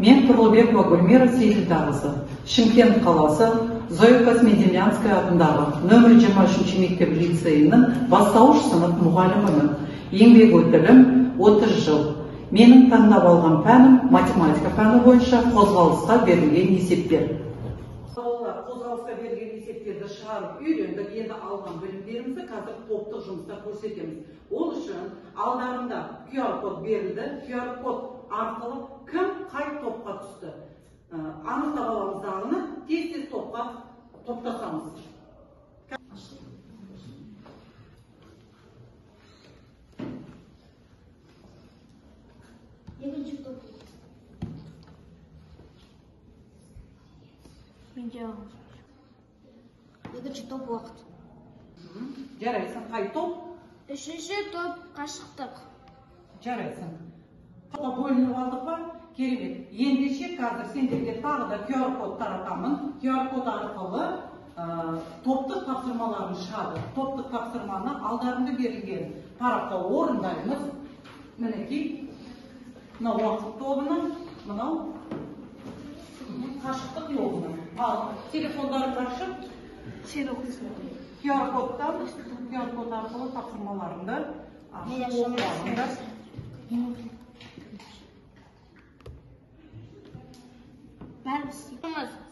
Мен Тұрлыбекова Гүлмира Сейілдағызы, Шымкент қаласы Зоя Космедемьянская атындағы нөмір 23 мектеп лицейінің бастауыш сынып мұғалімімін. Еңбек өтілім 30 жыл. Менің таңдап алған пәнім математика пәні бойынша қозғалысқа берілген есептер. Қозғалысқа берілген есептерді шығарып үйрендік, енді алған білімдерімізді қазір топтық жұмыста көрсетеміз. Ол үшін алдарында QR код берілді. QR код арқылы кім қай топқа түсті анықтап аламыз дағыны, тез топқа топтасамыз. Екінші топ. Екінші топ уақыт. Жарайсың, қай топ? Үшінші топ қашықтық. Жарайсың. Топқа бөлініп алдық па? Керемет. Ендеше қазір сендерге тағы да QR код таратамын. QR код арқылы топтық тапсырмаларын шығады. Топтық тапсырманы алдарында берілген параққа орындаймыз. Мінекей, мынау уақыт тобының, мынау қашықтық тобының. Ал телефондарын ашып, QR кодтан, QR код арқылы тапсырмаларында оқыларында.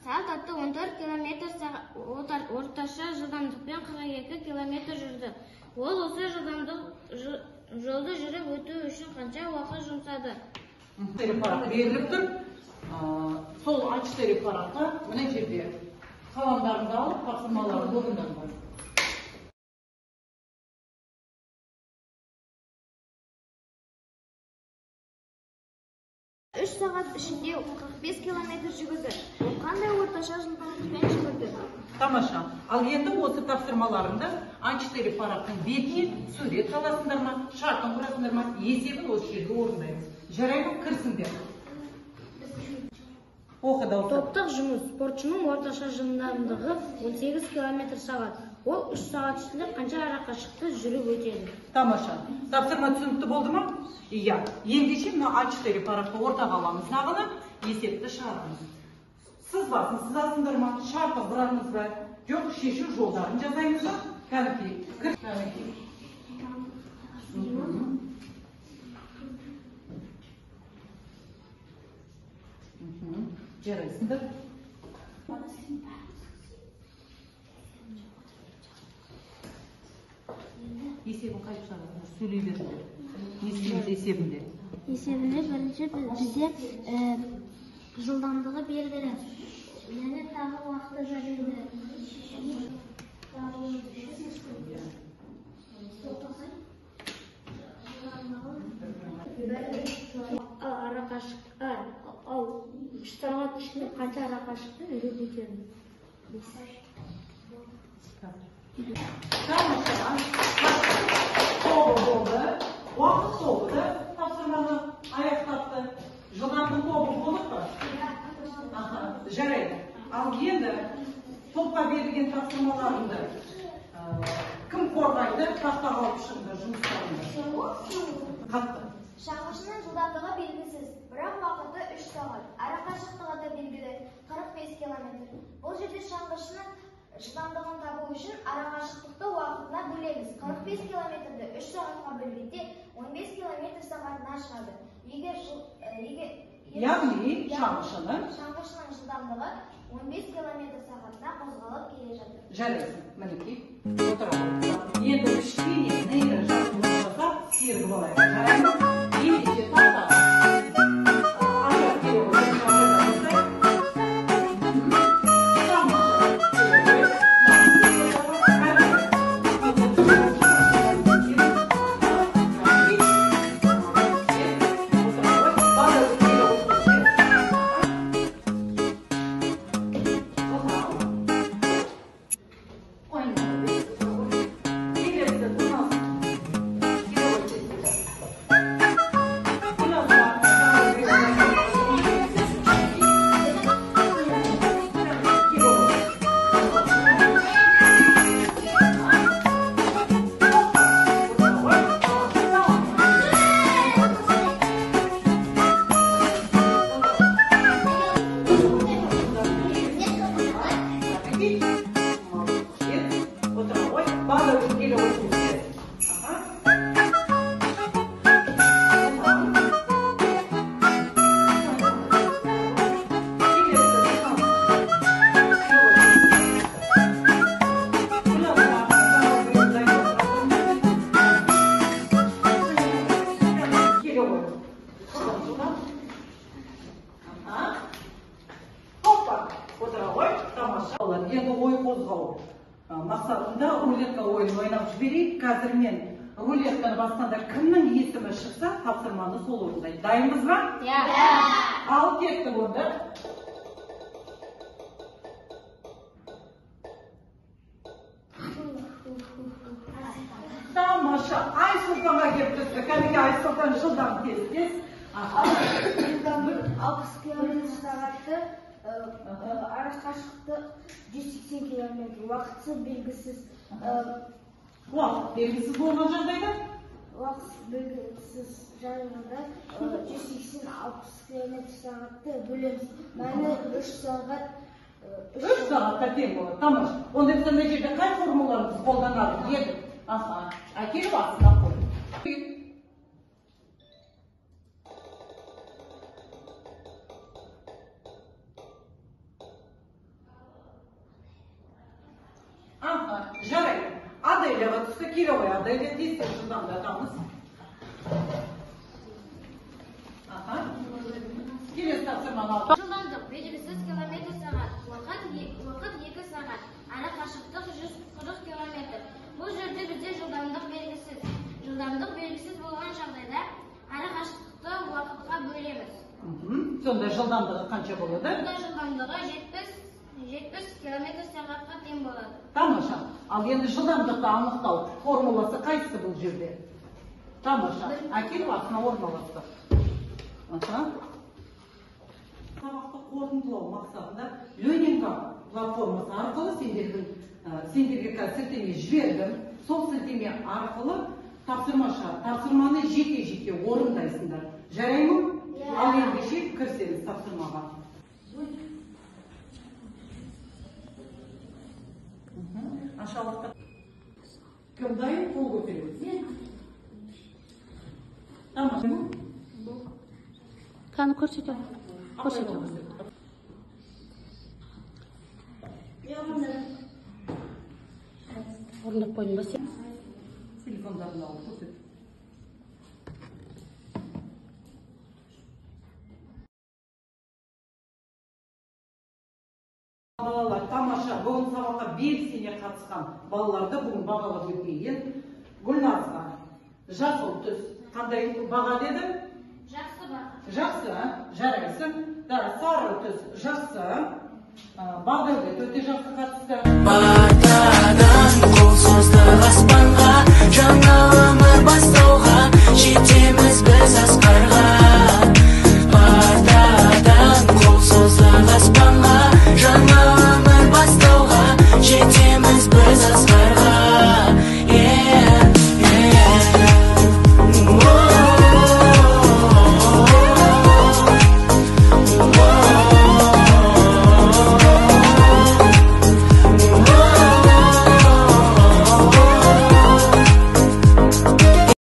Saat atı 14 km ortaşa жылдамдықпен 42 km жүрді. Ол осы жолды жүріп өту үшін қанша уақыт жұмсады? Парақ беріліп тұр. Сол А4 параққа мына жерде қаламдарыңды алып, тапсырмаларды орындаңдар. 3 сағат ішінде 45 км жүгірді. Ол қандай орташа жылдамдықпен жүгірді? Тамаша. Ал енді осы тапсырмаларында А4 парақтың бетіне сурет саласыңдар ма, шартын құрасыңдар ма, есебін осы жерге орындаймыз. Жарайды, кірсіңдер. Оқыдау. Топтық жұмыс. Спортшының орташа жылдамдығы 18 км сағат. Ол 3 сағат ішінде қанша арақашықты жүріп өтеді? Тамаша. Тапсырма түсінікті болды ма? Иә. Ендеше мына А4 парақты ортаға аламыз дағыны, есепті шығарамыз. Сіз басыңдар ма? Шартын құрамыз ба? Жоқ, шешу жолдарын жазаймыз ба? Кәнекей. Кәнекей. Жарайсыңдар. Есебін қайып шығарады? Сөйлей беріңдер. Не істейміз есебінде? Есебінде бірінші бізде жылдамдығы белгілі. Және тағы уақыты жазылды. Ал 3 сағат ішінде қанша арақашықты жүріп өтеді? Тобы болды, уақыт тобы тапсырманы аяқтапты. Жылдамдық тобы болды па? Жарайды. Ал енді топқа берілген тапсырмаларында кім қорғайды? Тақтаға алып шығыңдар жұмыстарында. Қатты. Шаңғышының жылдамдығы белгісіз, бірақ уақыты 3 сағат. Арақашықтығы да белгілі 45 км. Бұл жерде шаңғышының жылдамдығын табу үшін арақашықтықты уақытына бөлеміз. 45 км-ді 3 сағатқа бөлгенде 15 км сағатына шығады. Яғни шаңғышының жылдамдығы 15 км сағатына қозғалып келе жатыр. Жарайсың, мінекей, отырамыз. Енді кішкене нейді жасылық жасап, сергіп алайық. Жарайды? Ендеше тақтаға. Аяқ келе ортасында рулетка ойын ойнап жіберейік. Қазір мен рулетканы басқанда кімнің есімі шықса, тапсырманы сол орындайды. Дайынбыз ба? Иә. Ал кеттік онда. Тамаша, Айсұлтанға келіп түсті. Кәдімгі Айсұлтан жылдам тез. 60 км сағатты, ара қашықтықты 180 км, уақытсы белгісіз. Уақыт белгісіз болған жағдайда? Уақыт белгісіз жағдайда 180-60 км сағатты бөлеміз. Мәні 3 сағат. 3 сағатта тең болады. Тамаша. Онда біз мына жерде қай формуларымыз қолданады? Еді. Әкеліп астына қой. Жарайды. Аделяға түсті, келе ғой. Аделя тез жылдамдатамыз. Келесі тапсырманы алды. Жылдамдық белгісіз километр сағат, уақыт 2 сағат, ара қашықтық 140 км. Бұл жерде бізде жылдамдық белгісіз болған жағдайда ара қашықтықты уақытқа бөлеміз. Сонда жылдамдығы қанша болады? Бұнда жылдамдығы 70 км сағатқа тең болады. Тамаша. Ал енді жылдамдықты анықтау формуласы қайсысы бұл жерде? Тамаша. Әкеліп астына орналасты. Сабақты қорытындылау мақсатында Ленинка платформасы арқылы сендерге сілтеме жібердім. Сол сілтеме арқылы тапсырманы жеке орындайсыңдар. Жарай ма? Ал ендеше кірсеңіз тапсырмаға. Aşağılıkta. Kımdayım, kol götürüyoruz. Tamam. Kanı koşacağım. Orada koyması. Silikonlarını alıp koyuyoruz. Балалар, тамаша, бүгін сабаққа белсене қатысқан балаларды бүгін бағалап өтейін. Гүлназға, жасыл түс, қандай баға деді? Жақсы баға. Жақсы, жарайсың. Сары түс, жақсы. Бағдәулет өте жақсы қатысты. Батадан қол созды аспанға, жаңа өмір бастау.